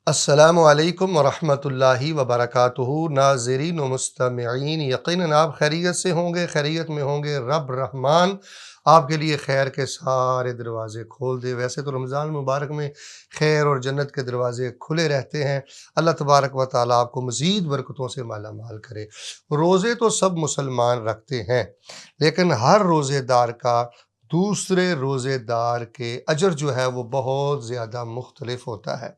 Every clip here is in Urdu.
السلام علیکم ورحمۃ اللہ وبرکاتہ۔ ناظرین و مستمعین، یقیناً آپ خیریت سے ہوں گے، خیریت میں ہوں گے۔ رب رحمان آپ کے لیے خیر کے سارے دروازے کھول دے۔ ویسے تو رمضان مبارک میں خیر اور جنت کے دروازے کھلے رہتے ہیں۔ اللہ تبارک و تعالیٰ آپ کو مزید برکتوں سے مالا مال کرے۔ روزے تو سب مسلمان رکھتے ہیں، لیکن ہر روزے دار کا دوسرے روزے دار کے اجر جو ہے وہ بہت زیادہ مختلف ہوتا ہے۔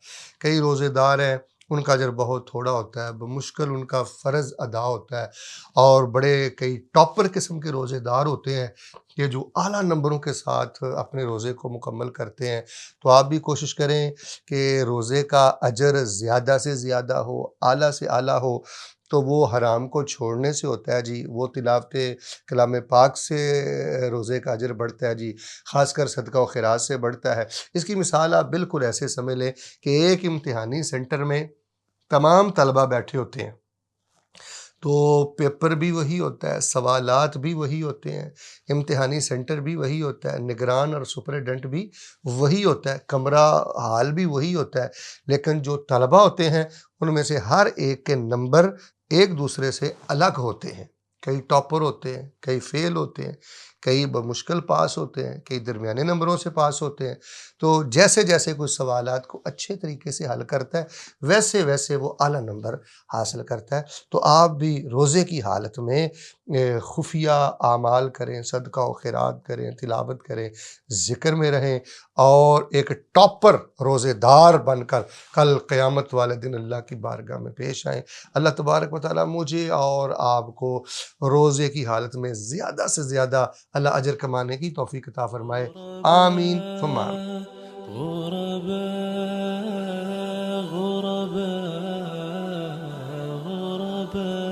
کئی روزے دار ہیں، ان کا اجر بہت تھوڑا ہوتا ہے، بمشکل ان کا فرض ادا ہوتا ہے، اور بڑے کئی ٹاپر قسم کے روزے دار ہوتے ہیں کہ جو اعلیٰ نمبروں کے ساتھ اپنے روزے کو مکمل کرتے ہیں۔ تو آپ بھی کوشش کریں کہ روزے کا اجر زیادہ سے زیادہ ہو، اعلیٰ سے اعلیٰ ہو۔ تو وہ حرام کو چھوڑنے سے ہوتا ہے جی، وہ تلاوت کلام پاک سے روزے کا اجر بڑھتا ہے جی، خاص کر صدقہ و خیرات سے بڑھتا ہے۔ اس کی مثال آپ بالکل ایسے سمجھ لیں کہ ایک امتحانی سینٹر میں تمام طلبہ بیٹھے ہوتے ہیں، تو پیپر بھی وہی ہوتا ہے، سوالات بھی وہی ہوتے ہیں، امتحانی سینٹر بھی وہی ہوتا ہے، نگران اور سپرنٹینڈنٹ بھی وہی ہوتا ہے، کمرہ ہال بھی وہی ہوتا ہے، لیکن جو طلبہ ہوتے ہیں ان میں سے ہر ایک کے نمبر ایک دوسرے سے الگ ہوتے ہیں۔ کئی ٹاپر ہوتے ہیں، کئی فیل ہوتے ہیں، کئی بمشکل پاس ہوتے ہیں، کئی درمیانے نمبروں سے پاس ہوتے ہیں۔ تو جیسے جیسے کوئی سوالات کو اچھے طریقے سے حل کرتا ہے، ویسے ویسے وہ اعلیٰ نمبر حاصل کرتا ہے۔ تو آپ بھی روزے کی حالت میں خفیہ اعمال کریں، صدقہ و خیرات کریں، تلاوت کریں، ذکر میں رہیں، اور ایک ٹاپر روزے دار بن کر کل قیامت والے دن اللہ کی بارگاہ میں پیش آئیں۔ اللہ تبارک و تعالیٰ مجھے اور آپ کو روزے کی حالت میں زیادہ سے زیادہ اللہ اجر کمانے کی توفیق عطا فرمائے۔ آمین ثم آمین۔ غرباء غرباء غرباء